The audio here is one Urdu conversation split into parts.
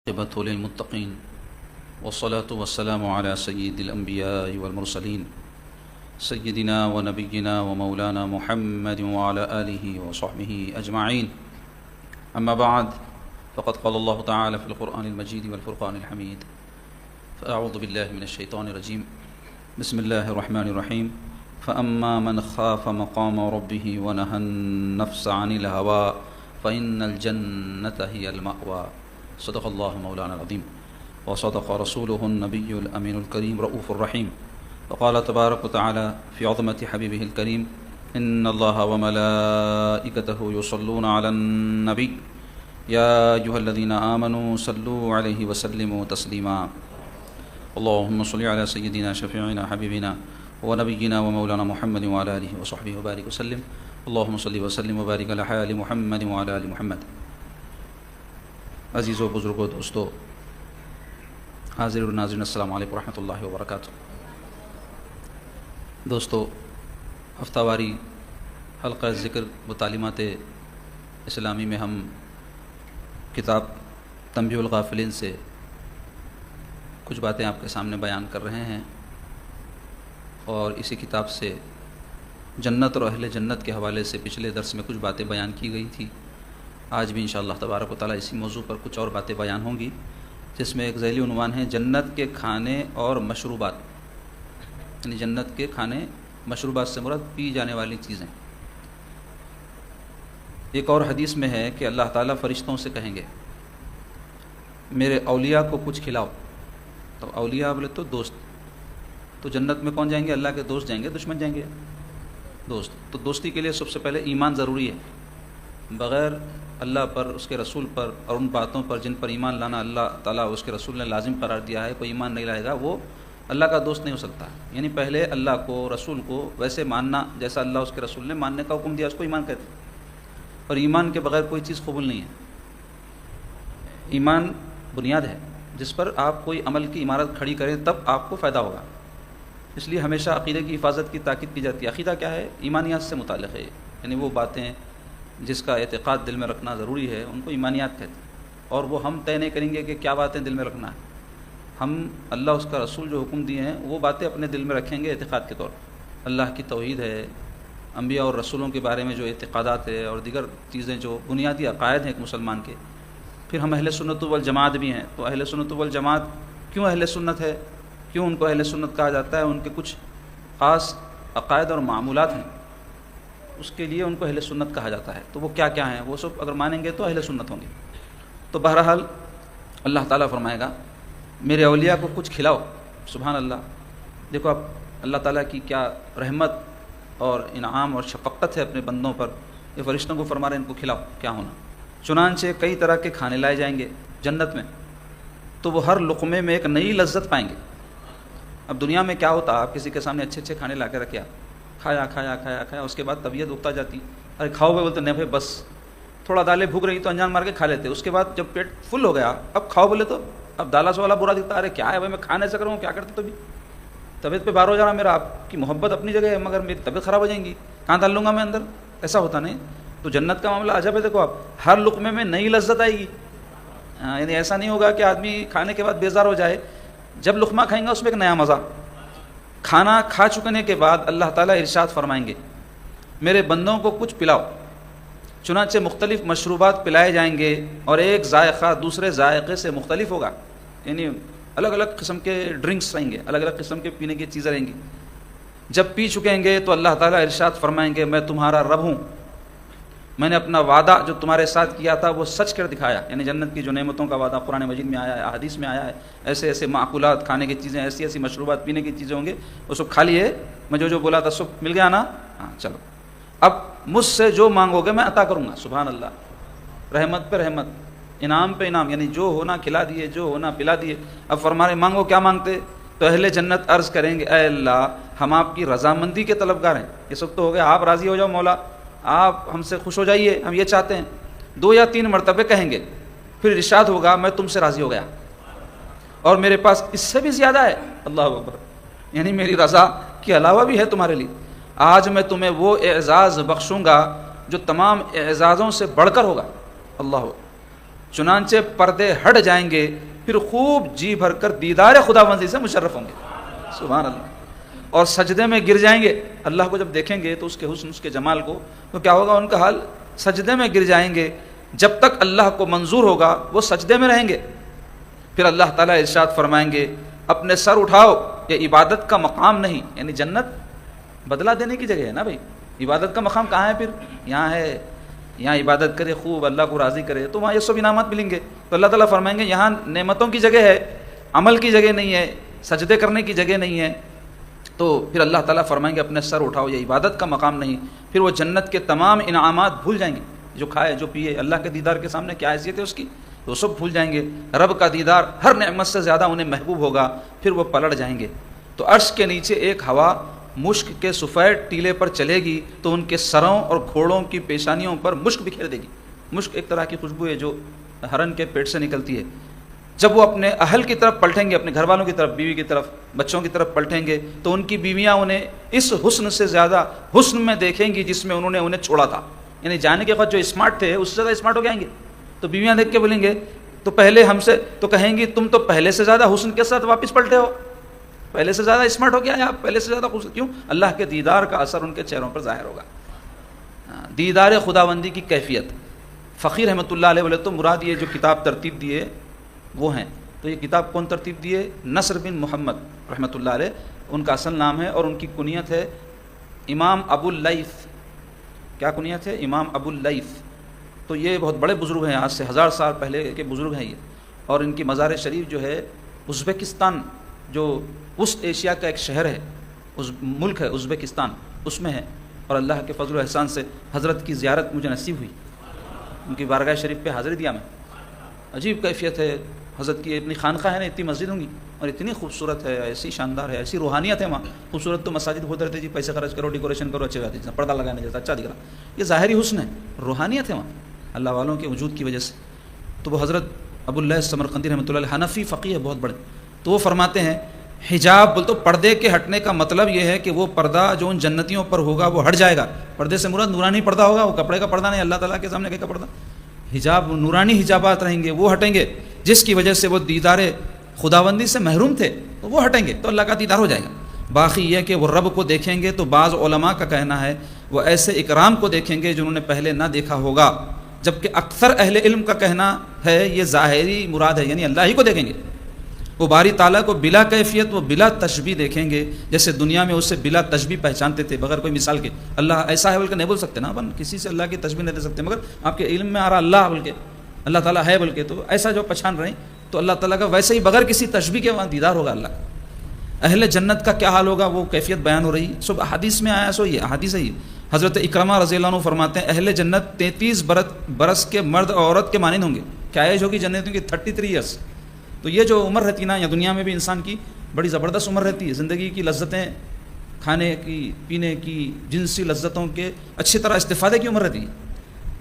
عاقبة للمتقين والصلاة والسلام على سيد الأنبياء والمرسلين سيدنا ونبينا ومولانا محمد وعلى آله وصحبه أجمعين. أما بعد، فقد قال الله تعالى في القرآن المجيد والفرقان الحميد: فأعوذ بالله من الشيطان الرجيم، بسم الله الرحمن الرحيم. فأما من خاف مقام ربه ونهى النفس عن الهوى فإن الجنة هي المأوى. صدق الله مولانا العظيم وصدق رسوله النبي الأمين الكريم رؤوف الرحيم. وقال تبارك وتعالى في عظمة حبيبه الكريم: إن الله وملائكته يصلون على النبي يا أيها الذين آمنوا صلوا عليه وسلموا تسليما. اللهم صل على سيدنا شفيعنا حبيبنا ونبينا ومولانا محمد وعلى آله وصحبه وبارك وسلم. اللهم صل وسلم وبارك على حال محمد وعلى آل محمد. عزیز و بزرگو دوستو، حاضر و ناظرین، السلام علیکم ورحمۃ اللہ وبرکاتہ. دوستو، ہفتہ واری حلقہ ذکر و تعلیمات اسلامی میں ہم کتاب تنبیہ الغافلین سے کچھ باتیں آپ کے سامنے بیان کر رہے ہیں، اور اسی کتاب سے جنت اور اہل جنت کے حوالے سے پچھلے درس میں کچھ باتیں بیان کی گئی تھی. آج بھی انشاءاللہ تبارک و تعالیٰ اسی موضوع پر کچھ اور باتیں بیان ہوں گی، جس میں ایک ذیلی عنوان ہے جنت کے کھانے اور مشروبات. یعنی جنت کے کھانے مشروبات سے مراد پی جانے والی چیزیں. ایک اور حدیث میں ہے کہ اللہ تعالیٰ فرشتوں سے کہیں گے میرے اولیاء کو کچھ کھلاؤ. تو اولیاء بولے تو دوست. تو جنت میں کون جائیں گے؟ اللہ کے دوست جائیں گے، دشمن جائیں گے؟ دوست. تو دوستی کے لیے سب سے پہلے ایمان ضروری ہے. بغیر اللہ پر، اس کے رسول پر اور ان باتوں پر جن پر ایمان لانا اللہ تعالیٰ اس کے رسول نے لازم قرار دیا ہے، کوئی ایمان نہیں لائے گا، وہ اللہ کا دوست نہیں ہو سکتا. یعنی پہلے اللہ کو، رسول کو ویسے ماننا جیسا اللہ اس کے رسول نے ماننے کا حکم دیا، اس کو ایمان کہتے ہیں. اور ایمان کے بغیر کوئی چیز قبول نہیں ہے. ایمان بنیاد ہے جس پر آپ کوئی عمل کی عمارت کھڑی کریں، تب آپ کو فائدہ ہوگا. اس لیے ہمیشہ عقیدے کی حفاظت کی تاکید کی جاتی ہے. عقیدہ کیا ہے؟ ایمانیات سے متعلق ہے. یعنی وہ باتیں جس کا اعتقاد دل میں رکھنا ضروری ہے، ان کو ایمانیات کہتے ہیں. اور وہ ہم طے نہیں کریں گے کہ کیا باتیں دل میں رکھنا ہے. ہم اللہ، اس کا رسول جو حکم دیے ہیں وہ باتیں اپنے دل میں رکھیں گے اعتقاد کے طور پر. اللہ کی توحید ہے، انبیاء اور رسولوں کے بارے میں جو اعتقادات ہے، اور دیگر چیزیں جو بنیادی عقائد ہیں ایک مسلمان کے. پھر ہم اہل سنت والجماعت بھی ہیں. تو اہل سنت والجماعت کیوں اہل سنت ہے؟ کیوں ان کو اہل سنت کہا جاتا ہے؟ ان کے کچھ خاص عقائد اور معمولات ہیں، اس کے لیے ان کو اہل سنت کہا جاتا ہے. تو وہ کیا کیا ہیں؟ وہ سب اگر مانیں گے تو اہل سنت ہوں گے. تو بہرحال اللہ تعالیٰ فرمائے گا میرے اولیاء کو کچھ کھلاؤ. سبحان اللہ. دیکھو اب اللہ تعالیٰ کی کیا رحمت اور انعام اور شفقت ہے اپنے بندوں پر. یہ فرشتوں کو فرما رہے ہیں ان کو کھلاؤ، کیا ہونا. چنانچہ کئی طرح کے کھانے لائے جائیں گے جنت میں، تو وہ ہر لقمے میں ایک نئی لذت پائیں گے. اب دنیا میں کیا ہوتا، آپ کسی کے سامنے اچھے اچھے کھانے لا کے رکھے، کھایا کھایا کھایا کھایا، اس کے بعد طبیعت اکتا جاتی. ارے کھاؤ گے؟ بولتے نہیں بھائی بس تھوڑا دالیں بھوک رہی تو انجان مار کے کھا لیتے. اس کے بعد جب پیٹ فل ہو گیا اب کھاؤ بولے تو اب دالا سے والا برا دکھتا. ارے کیا ہے بھائی، میں کھانے سے کروں کیا کرتے؟ تو بھی طبیعت پہ بار ہو جانا. میرا آپ کی محبت اپنی جگہ ہے، مگر میری طبیعت خراب ہو جائیں گی، کہاں ڈال لوں گا میں اندر؟ ایسا ہوتا نہیں. تو جنت کا معاملہ عجب ہے. دیکھو آپ ہر لقمے میں نئی لذت آئے گی. یعنی ایسا نہیں ہوگا کہ آدمی کھانے کے بعد بیزار ہو جائے. جب لقمہ کھائیں گا اس میں ایک نیا مزہ. کھانا کھا چکنے کے بعد اللہ تعالیٰ ارشاد فرمائیں گے میرے بندوں کو کچھ پلاؤ. چنانچہ مختلف مشروبات پلائے جائیں گے، اور ایک ذائقہ دوسرے ذائقے سے مختلف ہوگا. یعنی الگ الگ قسم کے ڈرنکس رہیں گے، الگ الگ قسم کے پینے کی چیزیں رہیں گی. جب پی چکیں گے تو اللہ تعالیٰ ارشاد فرمائیں گے میں تمہارا رب ہوں، میں نے اپنا وعدہ جو تمہارے ساتھ کیا تھا وہ سچ کر دکھایا. یعنی جنت کی جو نعمتوں کا وعدہ قرآن مجید میں آیا ہے، احادیث میں آیا ہے، ایسے ایسے معقولات، کھانے کی چیزیں، ایسی ایسی مشروبات، پینے کی چیزیں ہوں گے. وہ سب کھا لیے، میں جو بولا تھا سب مل گیا نا. ہاں چلو اب مجھ سے جو مانگو گے میں عطا کروں گا. سبحان اللہ. رحمت پہ رحمت، انعام پہ انعام. یعنی جو ہونا کھلا دیے، جو ہونا پلا دیے. اب فرما رہے مانگو، کیا مانگتے؟ تو اہل جنت عرض کریں گے اے اللہ ہم آپ کی رضامندی کے طلبگار ہیں. یہ سب تو ہو گیا، آپ راضی ہو جاؤ مولا، آپ ہم سے خوش ہو جائیے، ہم یہ چاہتے ہیں. 2 یا 3 مرتبہ کہیں گے. پھر ارشاد ہوگا میں تم سے راضی ہو گیا، اور میرے پاس اس سے بھی زیادہ ہے. اللہ اکبر. یعنی میری رضا کے علاوہ بھی ہے تمہارے لیے. آج میں تمہیں وہ اعزاز بخشوں گا جو تمام اعزازوں سے بڑھ کر ہوگا. اللہ. چنانچہ پردے ہٹ جائیں گے، پھر خوب جی بھر کر دیدار خداوندی سے مشرف ہوں گے. سبحان اللہ. اور سجدے میں گر جائیں گے. اللہ کو جب دیکھیں گے تو اس کے حسن، اس کے جمال کو، تو کیا ہوگا ان کا حال؟ سجدے میں گر جائیں گے. جب تک اللہ کو منظور ہوگا وہ سجدے میں رہیں گے. پھر اللہ تعالیٰ ارشاد فرمائیں گے اپنے سر اٹھاؤ، یہ عبادت کا مقام نہیں. یعنی جنت بدلہ دینے کی جگہ ہے نا بھائی. عبادت کا مقام کہاں ہے؟ پھر یہاں ہے. یہاں عبادت کرے، خوب اللہ کو راضی کرے تو وہاں یہ سب انعامات ملیں گے. تو اللہ تعالیٰ فرمائیں گے یہاں نعمتوں کی جگہ ہے، عمل کی جگہ نہیں ہے، سجدے کرنے کی جگہ نہیں ہے. تو پھر اللہ تعالیٰ فرمائیں گے اپنے سر اٹھاؤ، یہ عبادت کا مقام نہیں. پھر وہ جنت کے تمام انعامات بھول جائیں گے، جو کھائے جو پیے. اللہ کے دیدار کے سامنے کیا حیثیت ہے اس کی، تو سب بھول جائیں گے. رب کا دیدار ہر نعمت سے زیادہ انہیں محبوب ہوگا. پھر وہ پلٹ جائیں گے. تو عرش کے نیچے ایک ہوا مشک کے سفید ٹیلے پر چلے گی تو ان کے سروں اور گھوڑوں کی پیشانیوں پر مشک بکھیر دے گی. مشک ایک طرح کی خوشبو ہے جو ہرن کے پیٹ سے نکلتی ہے. جب وہ اپنے اہل کی طرف پلٹیں گے، اپنے گھر والوں کی طرف، بیوی کی طرف، بچوں کی طرف پلٹیں گے تو ان کی بیویاں انہیں اس حسن سے زیادہ حسن میں دیکھیں گی جس میں انہوں نے انہیں چھوڑا تھا. یعنی جانے کے بعد جو اسمارٹ تھے اس سے زیادہ اسمارٹ ہو جائیں گے. تو بیویاں دیکھ کے بولیں گے تو پہلے ہم سے تو کہیں گی تم تو پہلے سے زیادہ حسن کے ساتھ واپس پلٹے ہو، پہلے سے زیادہ اسمارٹ ہو گیا ہے آپ، پہلے سے زیادہ حسن. کیوں؟ اللہ کے دیدار کا اثر ان کے چہروں پر ظاہر ہوگا. دیدار خداوندی کی کیفیت. فقیر رحمۃ اللہ علیہ تو مراد یہ جو کتاب ترتیب دیے وہ ہیں. تو یہ کتاب کون ترتیب دیے؟ نصر بن محمد رحمۃ اللہ علیہ ان کا اصل نام ہے، اور ان کی کنیت ہے امام ابو اللیث. کیا کنیت ہے؟ امام ابو اللیث. تو یہ بہت بڑے بزرگ ہیں، آج سے 1000 سال پہلے کے بزرگ ہیں یہ. اور ان کی مزار شریف جو ہے ازبکستان، جو وسط ایشیا کا ایک شہر ہے، ملک ہے ازبکستان، اس میں ہے. اور اللہ کے فضل و احسان سے حضرت کی زیارت مجھے نصیب ہوئی. ان کی بارگاہ شریف پہ حاضری دیا میں. عجیب کیفیت ہے. حضرت کی اتنی خانقاہ ہے نا، اتنی مسجد ہوں گی اور اتنی خوبصورت ہے، ایسی شاندار ہے، ایسی روحانیت ہے وہاں. خوبصورت تو مساجد ہوتے رہتے جی، پیسے خرچ کرو، ڈیکوریشن کرو، اچھے بات ہے، پردہ لگانے جیسا اچھا دکھ رہا. یہ ظاہری حسن ہے، روحانیت ہے وہاں اللہ والوں کے وجود کی وجہ سے. تو وہ حضرت ابو اللہ سمرقندی رحمۃ اللہ علیہ حنفی فقیہ ہے بہت بڑے. تو وہ فرماتے ہیں حجاب بول تو پردے کے ہٹنے کا مطلب یہ ہے کہ وہ پردہ جو ان جنتیوں پر ہوگا وہ ہٹ جائے گا. پردے سے مراد نورانی پردہ ہوگا، وہ کپڑے کا پردہ نہیں، اللہ تعالیٰ کے سامنے کا پردہ. حجاب نورانی حجابات رہیں گے، وہ ہٹیں گے جس کی وجہ سے وہ دیدار خداوندی سے محروم تھے، تو وہ ہٹیں گے تو اللہ کا دیدار ہو جائے گا. باقی یہ کہ وہ رب کو دیکھیں گے تو بعض علماء کا کہنا ہے وہ ایسے اکرام کو دیکھیں گے جنہوں نے پہلے نہ دیکھا ہوگا، جبکہ اکثر اہل علم کا کہنا ہے یہ ظاہری مراد ہے، یعنی اللہ ہی کو دیکھیں گے. وہ باری تعالیٰ کو بلا کیفیت و بلا تشبیہ دیکھیں گے، جیسے دنیا میں اسے بلا تشبیہ پہچانتے تھے بغیر کوئی مثال کے. اللہ ایسا ہے بول کے نہیں بول سکتے نا اپن، کسی سے اللہ کی تشبیہ نہیں دے سکتے، مگر آپ کے علم میں آ رہا اللہ بول کے، اللہ تعالیٰ ہے بول کے، تو ایسا جو پہچان رہے ہیں تو اللہ تعالیٰ کا ویسے ہی بغیر کسی تشبیہ کے وہاں دیدار ہوگا اللہ کا. اہل جنت کا کیا حال ہوگا وہ کیفیت بیان ہو رہی. سب حدیث میں آیا، سو یہ حدیث ہے. حضرت اکرمہ رضی اللہ عنہ فرماتے ہیں اہل جنت 33 برس کے مرد اور عورت کے مانند ہوں گے. کیا ایج ہوگی جنتیوں کی؟ 33 ایئرس. تو یہ جو عمر رہتی نا، یا دنیا میں بھی انسان کی بڑی زبردست عمر رہتی ہے. زندگی کی لذتیں، کھانے کی، پینے کی، جنسی لذتوں کے اچھی طرح استفادے کی عمر رہتی ہے.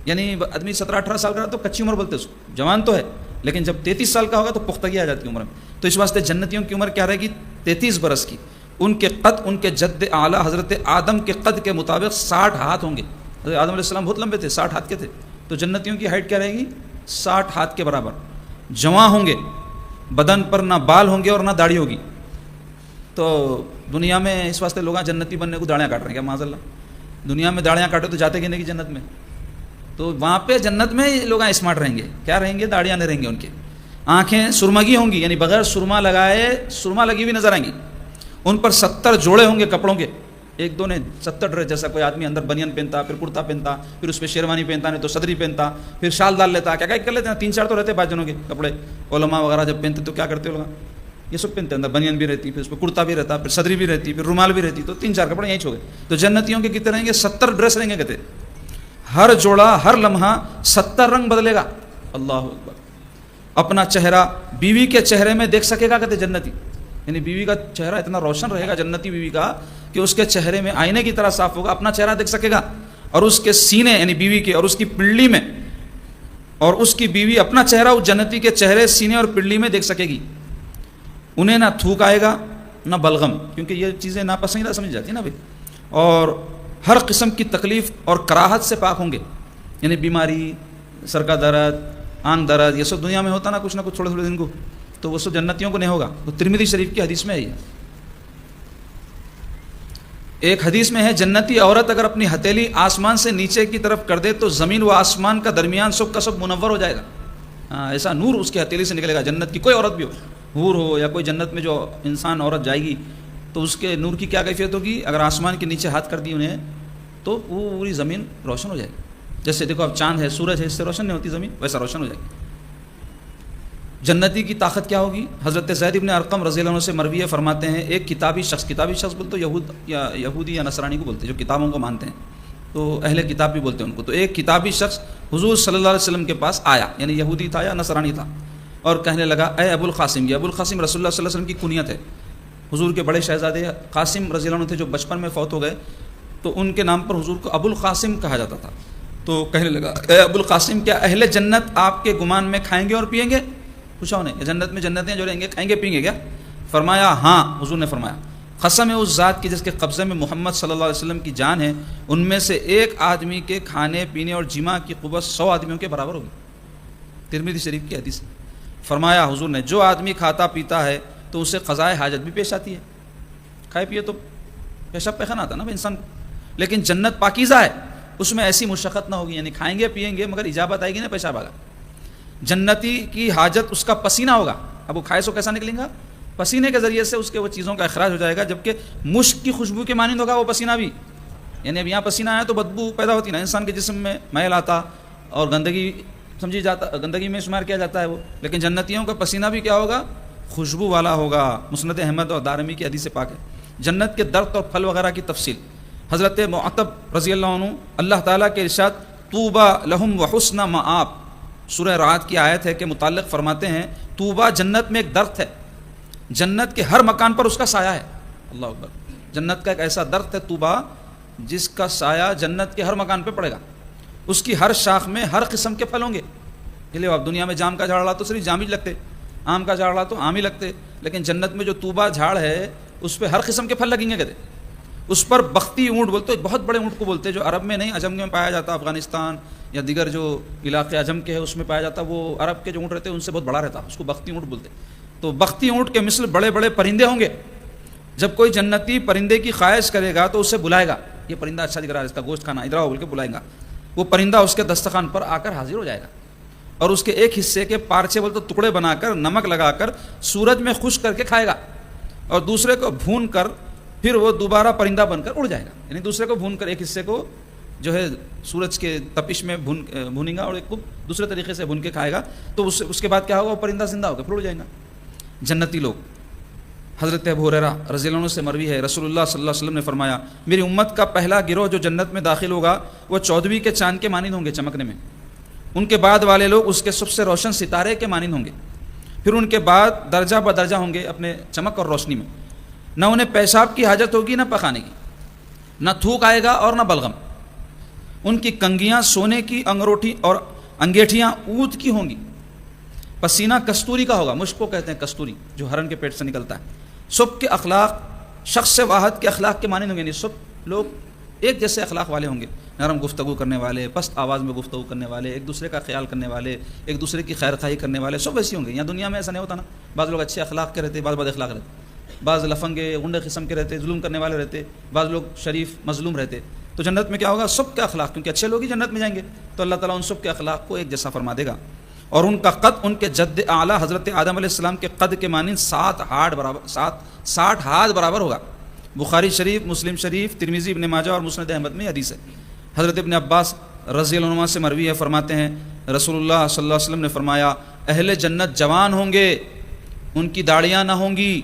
یعنی آدمی 17-18 سال کا تو کچی عمر بولتے اس کو، جوان تو ہے، لیکن جب 33 سال کا ہوگا تو پختگی آ جاتی ہے عمر میں. تو اس واسطے جنتیوں کی عمر کیا رہے گی؟ 33 برس کی. ان کے قد ان کے جد اعلیٰ حضرت آدم کے قد کے مطابق 60 ہاتھ ہوں گے. حضرت آدم علیہ السلام بہت لمبے تھے، 60 ہاتھ کے تھے. تو جنتیوں کی ہائٹ کیا رہے گی؟ 60 ہاتھ کے برابر. جواں ہوں گے، بدن پر نہ بال ہوں گے اور نہ داڑھی ہوگی. تو دنیا میں اس واسطے لوگ جنتی بننے کو داڑیاں کاٹ رہے ہیں کیا معاذ اللہ. دنیا میں داڑیاں کاٹو تو جاتے کہ نہیں کی جنت میں. تو وہاں پہ جنت میں لوگ اسمارٹ رہیں گے. کیا رہیں گے؟ داڑیاں نہیں رہیں گے. ان کے آنکھیں سرمگی ہوں گی، یعنی بغیر سرما لگائے سرما لگی ہوئی نظر آئیں گی. ان پر 70 جوڑے ہوں گے کپڑوں کے. ایک دو نے 70 ڈریس، جیسا کوئی آدمی اندر بنیان پہنتا، پھر کرتا پہنتا، پھر اس پہ شیروانی پہنتا، نہیں تو صدری پہنتا، پھر شال ڈال لیتا، کیا کر لیتے ہیں. 3-4 تو رہتے بعض جنوں کے کپڑے. علماء وغیرہ جب پہنتے تو کیا کرتے لوگ؟ یہ سب پہنتے، اندر بنیان بھی رہتی، پھر اس پہ کرتا بھی رہتا، پھر صدری بھی رہتی، پھر رومال بھی رہتی. تو 3-4 کپڑے یہیں چھو گئے. تو جنتیوں کے کتنے رہیں گے؟ 70 ڈریس رہیں گے کہتے. ہر جوڑا ہر لمحہ 70 رنگ بدلے گا. اللہ اکبر. اپنا چہرہ بیوی کے چہرے میں دیکھ سکے گا کہتے جنتی. یعنی بیوی کا چہرہ اتنا روشن رہے گا جنتی بیوی کا کہ اس کے چہرے میں آئینے کی طرح صاف ہوگا. اپنا چہرہ دیکھ سکے گا، اور اس کے سینے یعنی بیوی کے اور اس کی پنڈلی میں، اور اس کی بیوی اپنا چہرہ اس جنتی کے چہرے، سینے اور پنڈلی میں دیکھ سکے گی. انہیں نہ تھوک آئے گا نہ بلغم، کیونکہ یہ چیزیں ناپسندیدہ سمجھ جاتی ہیں نا بھائی. اور ہر قسم کی تکلیف اور کراہت سے پاک ہوں گے. یعنی بیماری، سر کا درد، آنکھ درد، یہ سب دنیا میں ہوتا نا کچھ نہ کچھ تھوڑے تھوڑے دن کو، تو وہ سب جنتیوں کو نہیں ہوگا. وہ ترمذی شریف کی حدیث میں ہے. ایک حدیث میں ہے جنتی عورت اگر اپنی ہتھیلی آسمان سے نیچے کی طرف کر دے تو زمین و آسمان کا درمیان سب کا سب منور ہو جائے گا. ایسا نور اس کی ہتھیلی سے نکلے گا. جنت کی کوئی عورت بھی ہو، حور ہو یا کوئی جنت میں جو انسان عورت جائے گی تو اس کے نور کی کیا کیفیت ہوگی؟ اگر آسمان کے نیچے ہاتھ کر دی انہیں تو وہ پوری زمین روشن ہو جائے گی. جیسے دیکھو اب چاند ہے، سورج ہے، اس سے روشن نہیں ہوتی زمین، ویسا روشن ہو جائے گی. جنتی کی طاقت کیا ہوگی؟ حضرت زید بن ارقم رضی اللہ عنہ سے مروی ہے، فرماتے ہیں ایک کتابی شخص بولتے یہودی یا نصرانی کو بولتے ہیں جو کتابوں کو مانتے ہیں، تو اہل کتاب بھی بولتے ہیں ان کو. تو ایک کتابی شخص حضور صلی اللہ علیہ وسلم کے پاس آیا، یعنی یہودی تھا یا نصرانی تھا، اور کہنے لگا اے ابو القاسم. یہ ابو القاسم رسول اللہ صلی اللہ علیہ وسلم کی کنیت ہے. حضور کے بڑے شہزادے قاسم رضی اللہ عنہ تھے جو بچپن میں فوت ہو گئے، تو ان کے نام پر حضور کو ابو القاسم کہا جاتا تھا. تو کہنے لگا اے ابو القاسم کیا اہل جنت آپ کے گمان میں کھائیں گے اور پیئیں گے؟ پوچھا انہیں جنت میں جنتیں جو رہیں گے کھائیں گے پئیں گے کیا؟ فرمایا ہاں. حضور نے فرمایا قسم ہے اس ذات کی جس کے قبضے میں محمد صلی اللہ علیہ وسلم کی جان ہے، ان میں سے ایک آدمی کے کھانے پینے اور جماع کی قوت 100 آدمیوں کے برابر ہوگی. ترمذی شریف کی حدیث. فرمایا حضور نے جو آدمی کھاتا پیتا ہے تو اسے قضائے حاجت بھی پیش آتی ہے. کھائے پیے تو پیشاب پیخانہ آتا نا انسان کو، لیکن جنت پاکیزہ ہے، اس میں ایسی مشقت نہ ہوگی، یعنی کھائیں گے پیئیں گے مگر اجابت آئے گی نا پیشاب آگا. جنتی کی حاجت اس کا پسینہ ہوگا. اب وہ کھائے سو کیسا نکلیں گا؟ پسینے کے ذریعے سے اس کے وہ چیزوں کا اخراج ہو جائے گا، جبکہ مشک کی خوشبو کے مانند ہوگا وہ پسینہ بھی. یعنی اب یہاں پسینہ آیا تو بدبو پیدا ہوتی نا، انسان کے جسم میں میل آتا اور گندگی سمجھی جاتا، گندگی میں شمار کیا جاتا ہے وہ، لیکن جنتیوں کا پسینہ بھی کیا ہوگا؟ خوشبو والا ہوگا. مسند احمد اور دارمی کی حدیث پاک ہے. جنت کے درخت اور پھل وغیرہ کی تفصیل. حضرت معتب رضی اللہ عنہ اللہ تعالیٰ کے ارشاد طوبیٰ لہم وحسن مآب سورہ رعد کی آیت ہے کہ متعلق فرماتے ہیں طوبیٰ جنت میں ایک درخت ہے، جنت کے ہر مکان پر اس کا سایہ ہے. اللہ اکبر. جنت کا ایک ایسا درخت ہے طوبیٰ جس کا سایہ جنت کے ہر مکان پہ پڑے گا. اس کی ہر شاخ میں ہر قسم کے پھل ہوں گے. یہ لو اب دنیا میں جام کا جھاڑ رہا تو صرف جام ہی لگتے، آم کا جھاڑ رہا تو آم ہی لگتے، لیکن جنت میں جو طوبیٰ جھاڑ ہے اس پہ ہر قسم کے پھل لگیں گے. کہتے اس پر بختی اونٹ بولتے، بہت بڑے اونٹ کو بولتے جو عرب میں نہیں عجم میں پایا جاتا، افغانستان یا دیگر جو علاقے عجم کے ہے اس میں پایا جاتا، وہ عرب کے جو اونٹ رہتے ہیں ان سے بہت بڑا رہتا، اس کو بختی اونٹ بولتے. تو بختی اونٹ کے مثل بڑے بڑے پرندے ہوں گے. جب کوئی جنتی پرندے کی خواہش کرے گا تو اسے بلائے گا، یہ پرندہ اچھا دکھ رہا ہے اس کا گوشت کھانا، ادھر آؤ بول کے بلائیں گا. وہ پرندہ اس کے دسترخوان پر آ کر حاضر ہو جائے گا اور اس کے ایک حصے کے پارچے بولتے ٹکڑے بنا کر نمک لگا کر سورج میں خشک کر کے کھائے گا، اور دوسرے کو بھون کر پھر وہ دوبارہ پرندہ بن کر اڑ جائے گا. یعنی دوسرے کو بھون کر ایک حصے کو جو ہے سورج کے تپش میں بھونیں گا اور ایک کو دوسرے طریقے سے بھون کے کھائے گا، تو اس کے بعد کیا ہوگا؟ وہ پرندہ زندہ ہوگا پھر اڑ جائے گا. جنتی لوگ. حضرت ابو ہریرہ رضی اللہ عنہ سے مروی ہے رسول اللہ صلی اللہ علیہ وسلم نے فرمایا میری امت کا پہلا گروہ جو جنت میں داخل ہوگا وہ 14ویں کے چاند کے مانند ہوں گے چمکنے میں. ان کے بعد والے لوگ اس کے سب سے روشن ستارے کے مانند ہوں گے. پھر ان کے بعد درجہ بدرجہ ہوں گے اپنے چمک اور روشنی میں. نہ انہیں پیشاب کی حاجت ہوگی نہ پخانے کی، نہ تھوک آئے گا اور نہ بلغم. ان کی کنگیاں سونے کی انگروٹھی اور انگیٹھیاں اونٹ کی ہوں گی. پسینہ کستوری کا ہوگا، مشک کو کہتے ہیں کستوری جو ہرن کے پیٹ سے نکلتا ہے. سب کے اخلاق شخص واحد کے اخلاق کے مانند ہوں گے، یعنی سب لوگ ایک جیسے اخلاق والے ہوں گے، نرم گفتگو کرنے والے، پست آواز میں گفتگو کرنے والے، ایک دوسرے کا خیال کرنے والے، ایک دوسرے کی خیر خواہی کرنے والے، سب ویسے ہوں گے. یہاں دنیا میں ایسا نہیں ہوتا نا، بعض لوگ اچھے اخلاق کے رہتے، بعض بد اخلاق رہتے، بعض لفنگے غنڈے قسم کے رہتے، ظلم کرنے والے رہتے، بعض لوگ شریف مظلوم رہتے. تو جنت میں کیا ہوگا؟ سب کے اخلاق، کیونکہ اچھے لوگ ہی جنت میں جائیں گے تو اللہ تعالیٰ ان سب کے اخلاق کو ایک جیسا فرما دے گا. اور ان کا قد ان کے جد اعلیٰ حضرت آدم علیہ السلام کے قد کے مانند 60 ہاتھ برابر ہوگا. بخاری شریف، مسلم شریف، ترمذی، ابن ماجہ اور مسند احمد میں حدیث ہے. حضرت ابن عباس رضی اللہ عنہ سے مروی ہے، فرماتے ہیں رسول اللہ صلی اللہ علیہ وسلم نے فرمایا اہل جنت جوان ہوں گے، ان کی داڑیاں نہ ہوں گی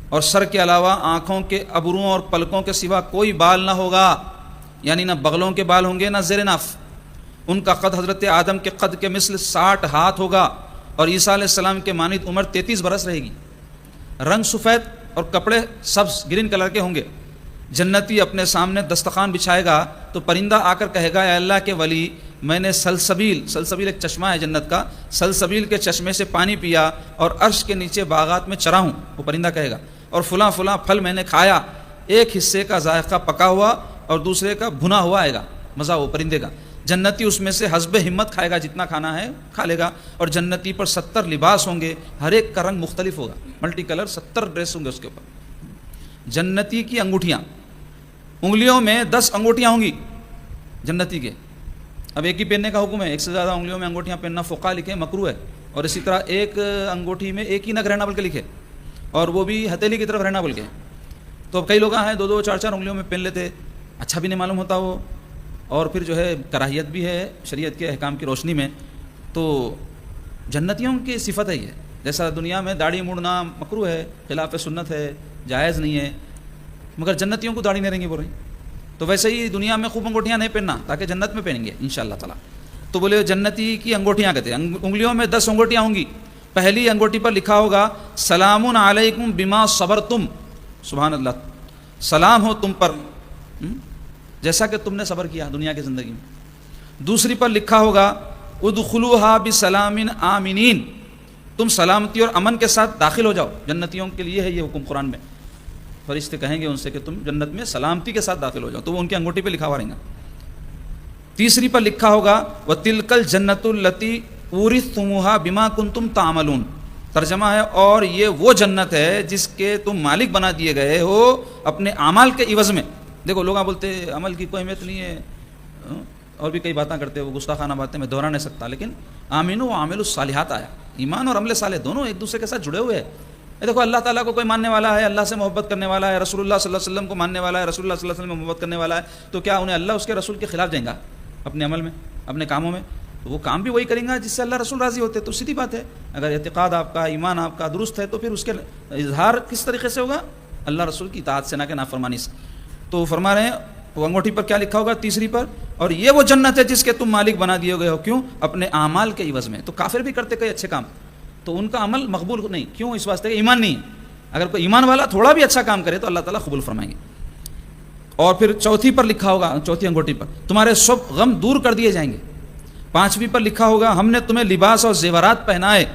اور سر کے علاوہ آنکھوں کے ابروں اور پلکوں کے سوا کوئی بال نہ ہوگا، یعنی نہ بغلوں کے بال ہوں گے نہ زیر ناف. ان کا قد حضرت آدم کے قد کے مثل 60 ہاتھ ہوگا اور عیسیٰ علیہ السلام کے مانند عمر 33 برس رہے گی. رنگ سفید اور کپڑے سبز گرین کلر کے ہوں گے. جنتی اپنے سامنے دسترخوان بچھائے گا تو پرندہ آ کر کہے گا اے اللہ کے ولی میں نے سلسبیل ایک چشمہ ہے جنت کا، سلسبیل کے چشمے سے پانی پیا اور عرش کے نیچے باغات میں چرا ہوں. وہ پرندہ کہے گا اور فلاں فلاں پھل میں نے کھایا، ایک حصے کا ذائقہ پکا ہوا اور دوسرے کا بھنا ہوا آئے گا، مزہ وہ پرندے کا. جنتی اس میں سے حسب ہمت کھائے گا، جتنا کھانا ہے کھا لے گا، اور جنتی پر 70 لباس ہوں گے، ہر ایک کا رنگ مختلف ہوگا، ملٹی کلر 70 ڈریس ہوں گے اس کے اوپر۔ جنتی کی انگوٹھیاں، انگلیوں میں 10 انگوٹھیاں ہوں گی جنتی کے۔ اب ایک ہی پہننے کا حکم ہے، ایک سے زیادہ انگلیوں میں انگوٹھیاں پہننا فقہا لکھے مکروہ ہے، اور اسی طرح ایک انگوٹھی میں ایک ہی نگ رہنا بلکہ لکھے، اور وہ بھی ہتھیلی کی طرف رہنا بلکہ۔ تو اب کئی لوگ ہیں 2 4 انگلیوں میں پہن لیتے، اچھا بھی نہیں معلوم ہوتا وہ، اور پھر جو ہے کراہیت بھی ہے شریعت کے احکام کی روشنی میں۔ تو جنتیوں کی صفت ہے یہ، جیسا دنیا میں داڑھی موڑنا مکروہ ہے، خلاف سنت ہے، جائز نہیں ہے، مگر جنتیوں کو داڑھی نہیں رہیں گی بول رہی۔ تو ویسے ہی دنیا میں خوب انگوٹھیاں نہیں پہننا، تاکہ جنت میں پہنیں گے انشاءاللہ تعالیٰ۔ تو بولے جنتی کی انگوٹھیاں کہتے ہیں، انگلیوں میں 10 انگوٹھیاں ہوں گی، پہلی انگوٹھی پر لکھا ہوگا سلام علیکم بما صبرتم، سبحان اللہ، سلام ہو تم پر جیسا کہ تم نے صبر کیا دنیا کی زندگی میں۔ دوسری پر لکھا ہوگا ادخلوها بسلام آمنین، تم سلامتی اور امن کے ساتھ داخل ہو جاؤ۔ جنتیوں کے لیے ہے یہ حکم قرآن میں، فرشتے کہیں گے ان سے کہ تم جنت میں سلامتی کے ساتھ داخل ہو جاؤ، تو وہ ان کی انگوٹھی پہ لکھا ہوا رہیں گا۔ تیسری پر لکھا ہوگا وَتِلْكَ الْجَنَّةُ الَّتِي أُورِثْتُمُوهَا بِمَا كُنْتُمْ تَعْمَلُونَ، ترجمہ ہے اور یہ وہ جنت ہے جس کے تم مالک بنا دیے گئے ہو اپنے اعمال کے عوض میں۔ دیکھو لوگ بولتے عمل کی کوئی اہمیت نہیں ہے، اور بھی کئی باتیں کرتے ہیں، وہ گستاخانہ باتیں میں دہرا نہیں سکتا، لیکن آمینو وعاملوا الصالحات آیا، ایمان اور عمل صالح دونوں ایک دوسرے کے ساتھ جڑے ہوئے ہیں۔ دیکھو اللہ تعالیٰ کو کوئی ماننے والا ہے، اللہ سے محبت کرنے والا ہے، رسول اللہ صلی اللہ علیہ وسلم کو ماننے والا ہے، رسول اللہ صلی اللہ علیہ وسلم میں محبت کرنے والا ہے، تو کیا انہیں اللہ اس کے رسول کے خلاف جائیں گا اپنے عمل میں، اپنے کاموں میں؟ تو وہ کام بھی وہی کریں گا جس سے اللہ رسول راضی ہوتے، تو سیدھی بات ہے۔ اگر اعتقاد آپ کا، ایمان آپ کا درست ہے تو پھر اس کے اظہار کس طریقے سے ہوگا؟ اللہ رسول کی اطاعت سے، نہ کہ نافرمانی سے۔ تو فرما رہے ہیں وہ انگوٹھی پر کیا لکھا ہوگا تیسری پر، اور یہ وہ جنت ہے جس کے تم مالک بنا دیے گئے ہو، کیوں؟ اپنے اعمال کے عوض میں۔ تو کافر بھی کرتے کئی اچھے کام، تو ان کا عمل مقبول نہیں، کیوں؟ اس واسطے کہ ایمان نہیں ہے۔ اگر کوئی ایمان والا تھوڑا بھی اچھا کام کرے تو اللہ تعالیٰ قبول فرمائیں گے۔ اور پھر چوتھی پر لکھا ہوگا، چوتھی انگوٹھی پر تمہارے سب غم دور کر دیے جائیں گے۔ پانچویں پر لکھا ہوگا ہم نے تمہیں لباس اور زیورات پہنائے۔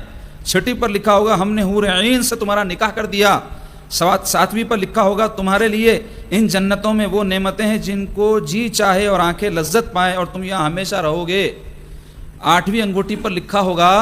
چھٹی پر لکھا ہوگا ہم نے حور عین سے تمہارا نکاح کر دیا۔ ساتویں پر لکھا ہوگا تمہارے لیے ان جنتوں میں وہ نعمتیں ہیں جن کو جی چاہے اور آنکھیں لذت پائیں، اور تم یہاں ہمیشہ رہو گے۔ آٹھویں انگوٹھی پر لکھا ہوگا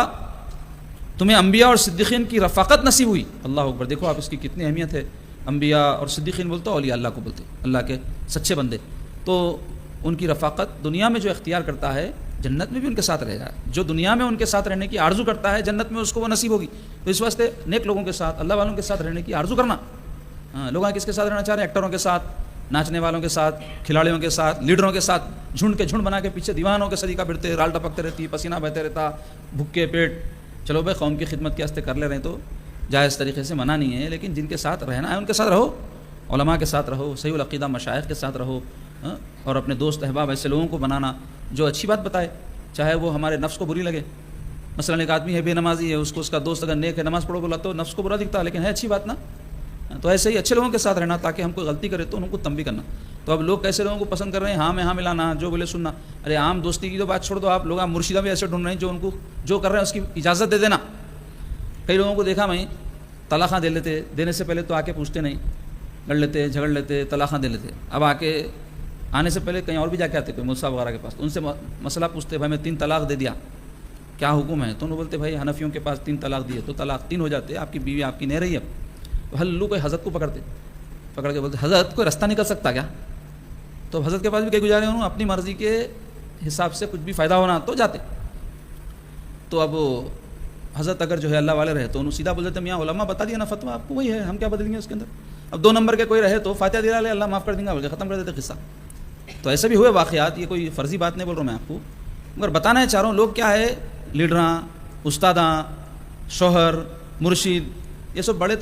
تمہیں انبیاء اور صدیقین کی رفاقت نصیب ہوئی۔ اللہ اکبر، دیکھو آپ اس کی کتنی اہمیت ہے۔ انبیاء اور صدیقین بولتے اولیاء اللہ کو بولتے، اللہ کے سچے بندے، تو ان کی رفاقت دنیا میں جو اختیار کرتا ہے جنت میں بھی ان کے ساتھ رہے گا۔ جو دنیا میں ان کے ساتھ رہنے کی آرزو کرتا ہے جنت میں اس کو وہ نصیب ہوگی۔ تو اس واسطے نیک لوگوں کے ساتھ، اللہ والوں کے ساتھ رہنے کی آرزو کرنا۔ لوگ کس کے ساتھ رہنا چاہ رہے ہیں؟ ایکٹروں کے ساتھ، ناچنے والوں کے ساتھ، کھلاڑیوں کے ساتھ، لیڈروں کے ساتھ، جھنڈ کے جھنڈ بنا کے پیچھے دیوانوں کے سلیقہ پھرتے، رال ٹپکتے رہتی، پسینہ بہتے رہتا، بھوکے پیٹ۔ چلو بھائی قوم کی خدمت کے واسطے کر لے رہے ہیں تو جائز طریقے سے منع نہیں ہے، لیکن جن کے ساتھ رہنا ہے ان کے ساتھ رہو، علماء کے ساتھ رہو، صحیح العقیدہ مشائخ کے ساتھ رہو، اور اپنے دوست احباب ایسے لوگوں کو بنانا جو اچھی بات بتائے، چاہے وہ ہمارے نفس کو بری لگے۔ مثلا ایک آدمی ہے بے نمازی ہے، اس کو اس کا دوست اگر نیک ہے، نماز پڑھو بولا تو نفس کو برا دکھتا ہے، لیکن ہے اچھی بات نا۔ تو ایسے ہی اچھے لوگوں کے ساتھ رہنا، تاکہ ہم کوئی غلطی کرے تو ان کو تنبیہ کرنا۔ تو اب لوگ کیسے لوگوں کو پسند کر رہے ہیں؟ ہاں میں ہاں ملانا، جو بولے سننا۔ ارے عام دوستی کی تو بات چھوڑ دو، آپ لوگ مرشدہ بھی ایسے ڈھونڈ رہے ہیں جو ان کو جو کر رہے ہیں اس کی اجازت دے دینا۔ کئی لوگوں کو دیکھا میں، طلاقاں دے لیتے، دینے سے پہلے تو آ کے پوچھتے نہیں، لڑ لیتے، جھگڑ لیتے، طلاقاں دے لیتے، اب آ کے آنے سے پہلے کہیں اور بھی جا کے آتے کوئی مولوی صاحب وغیرہ کے پاس، ان سے مسئلہ پوچھتے، بھائی میں 3 طلاق دے دیا، کیا حکم ہے؟ تو انہوں بولتے بھائی حنفیوں کے پاس 3 طلاق دیے تو طلاق 3 ہو جاتے، آپ کی بیوی آپ کی نہیں رہی اب۔ تو ہلو کوئی حضرت کو پکڑ کے بولتے حضرت کوئی رستہ نکل سکتا کیا؟ تو حضرت کے پاس بھی کئی گزارے ہوں، اپنی مرضی کے حساب سے کچھ بھی فائدہ ہونا تو جاتے۔ تو اب حضرت اگر جو ہے اللہ والے رہے تو انہوں سیدھا بول دیتے میاں علماء بتا دیا نا فتویٰ آپ کو، وہی ہے، ہم کیا بدلیں گے اس کے اندر۔ اب 2 نمبر کے کوئی رہے تو فاتحہ دلا لے، اللہ معاف کر دیں گا بول کے ختم کر دیتے قصہ۔ تو ایسے بھی ہوئے واقعات، یہ کوئی فرضی بات نہیں بول رہا ہوں میں آپ کو، مگر بتانا ہے چاروں لوگ کیا ہے، لیڈراں، استاداں، شوہر، مرشد، یہ سب بڑے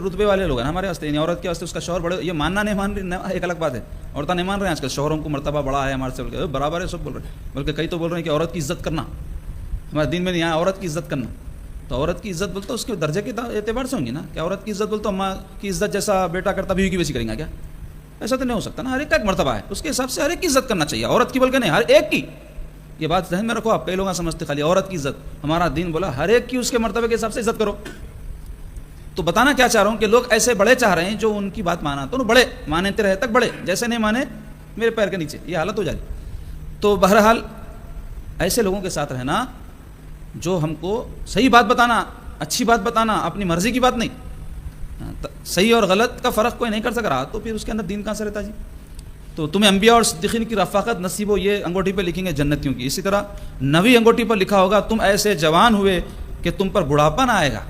رتبے والے لوگ ہیں ہمارے واسطے، یعنی عورت کے واسطے اس کا شوہر بڑے، یہ ماننا نہیں مان رہی ایک الگ بات ہے، عورتیں نہیں مان رہے ہیں آج کل، شوہروں کو مرتبہ بڑا ہے ہمارے سے، برابر ہے سب بول رہے ہیں، بلکہ کئی تو بول رہے ہیں کہ عورت کی عزت کرنا، ہمارے دین میں نہیں آیا عورت کی عزت کرنا۔ تو عورت کی عزت بولتے اس کے درجے کے اعتبار سے ہوں گی نا، کہ عورت کی عزت بولتے اماں کی عزت جیسا بیٹا کرتا بیوی کی ویسی کریں گا کیا؟ ایسا تو نہیں ہو سکتا نا، ہر ایک کا ایک مرتبہ ہے، اس کے حساب سے ہر ایک کی عزت کرنا چاہیے، عورت کی بلکہ نہیں ہر ایک کی۔ یہ بات ذہن میں رکھو آپ، کئی لوگ سمجھتے خالی عورت کی عزت، ہمارا دین بولا ہر ایک کی اس کے مرتبے کے حساب سے عزت کرو۔ تو بتانا کیا چاہ رہا ہوں کہ لوگ ایسے بڑے چاہ رہے ہیں جو ان کی بات مانا تو بڑے مانتے رہے تک بڑے، جیسے نہیں مانے میرے پیر کے نیچے، یہ حالت ہو جائے۔ تو بہرحال ایسے لوگوں کے ساتھ رہنا جو ہم کو صحیح بات بتانا، اچھی بات بتانا، اپنی مرضی کی بات نہیں، صحیح اور غلط کا فرق کوئی نہیں کر سک رہا تو پھر اس کے اندر دین کہاں سے رہتا جی؟ تو تمہیں انبیاء اور صدیقین کی رفاقت نصیب ہو، یہ انگوٹھی پہ لکھیں گے جنتیوں کی. اسی طرح 9ویں انگوٹھی پر لکھا ہوگا تم ایسے جوان ہوئے کہ تم پر بڑھاپا نہ آئے گا.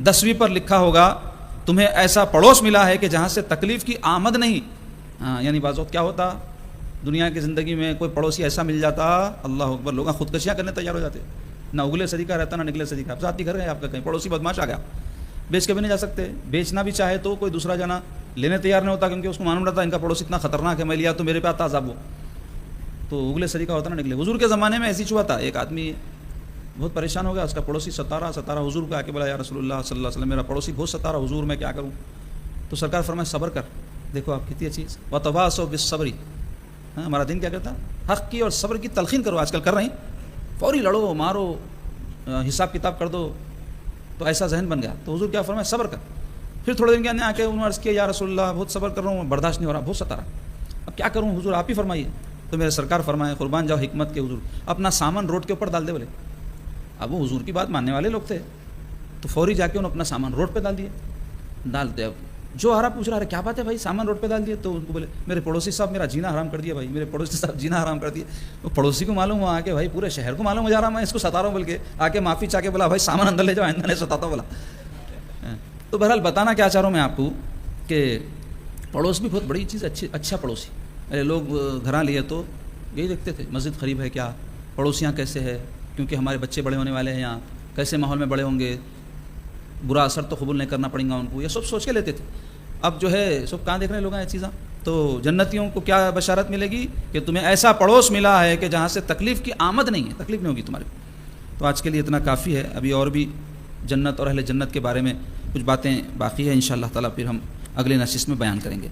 10ویں پر لکھا ہوگا تمہیں ایسا پڑوس ملا ہے کہ جہاں سے تکلیف کی آمد نہیں. یعنی بعض وقت کیا ہوتا دنیا کی زندگی میں، کوئی پڑوسی ایسا مل جاتا، اللہ اکبر، لوگ خودکشیاں کرنے تیار ہو جاتے، نہ اگلے صدی کا رہتا نہ نگلے صدی کا. آپ ذاتی گھر ہے آپ کا، کہیں پڑوسی بدماش آ گیا، بیچ کے بھی نہیں جا سکتے، بیچنا بھی چاہے تو کوئی دوسرا جانا لینے تیار نہیں ہوتا، کیونکہ اس کو معلوم رہتا ان کا پڑوسی اتنا خطرناک ہے، میں لیا تو میرے پہ آتا عذاب. وہ تو اگلے صدی کا ہوتا نہ نگلے. حضور کے زمانے میں ایسی ہوا تھا، ایک آدمی بہت پریشان ہو گیا، اس کا پڑوسی ستارہ حضور کو آ کے بولا یا رسول اللہ صلی اللہ علیہ وسلم میرا پڑوسی بہت ستارہ حضور، میں کیا کروں؟ تو سرکار فرمائے صبر کر. دیکھو آپ کتنی اچھی وتواصوا بالصبر. ہمارا دین کیا کرتا؟ حق کی اور صبر کی تلقین کرو. آج کل کر رہے ہیں، فوری لڑو مارو، حساب کتاب کر دو، تو ایسا ذہن بن گیا. تو حضور کیا فرمائے صبر کر. پھر تھوڑے دن کے اندر آ کے انہوں نے عرض کیا یا رسول اللہ بہت صبر کر رہا ہوں، برداشت نہیں ہو رہا، بہت ستارہ، اب کیا کروں حضور آپ ہی فرمائیے. تو میرے سرکار فرمائے قربان جاؤ حکمت کے حضور، اپنا سامان روڈ کے اوپر ڈال دے. بولے اب وہ حضور کی بات ماننے والے لوگ تھے تو فوری جا کے انہوں نے اپنا سامان روڈ پہ ڈال دے. اب جو آ رہا پوچھ رہا ہے کیا بات ہے بھائی سامان روڈ پہ ڈال دیے؟ تو ان کو بولے میرے پڑوسی صاحب میرا جینا حرام کر دیا بھائی، میرے پڑوسی صاحب جینا حرام کر دیا. وہ پڑوسی کو معلوم ہوا کہ بھائی پورے شہر کو معلوم ہو جا رہا میں اس کو ستا رہا ہوں، بلکہ آ کے معافی چاہ کے بولا بھائی سامان اندر لے جاؤ، آئندہ نہیں ستاتا بولا. تو بہرحال بتانا کیا چاہ رہا ہوں میں آپ کو کہ پڑوس بھی بہت بڑی چیز، اچھا پڑوسی. ارے لوگ گھراں لیے تو یہی دیکھتے تھے مسجد قریب ہے کیا، پڑوسیاں کیسے ہے، کیونکہ ہمارے بچے بڑے ہونے والے ہیں یہاں، کیسے ماحول میں بڑے ہوں گے، برا اثر تو قبول نہیں کرنا پڑے گا ان کو، یہ سب سوچ کے لیتے تھے. اب جو ہے سب کہاں دیکھ رہے ہیں لوگ یہ چیزاں. تو جنتیوں کو کیا بشارت ملے گی کہ تمہیں ایسا پڑوس ملا ہے کہ جہاں سے تکلیف کی آمد نہیں ہے، تکلیف نہیں ہوگی تمہارے. تو آج کے لیے اتنا کافی ہے، ابھی اور بھی جنت اور اہل جنت کے بارے میں کچھ باتیں باقی ہیں، انشاءاللہ تعالیٰ پھر ہم اگلے نشست میں بیان کریں گے.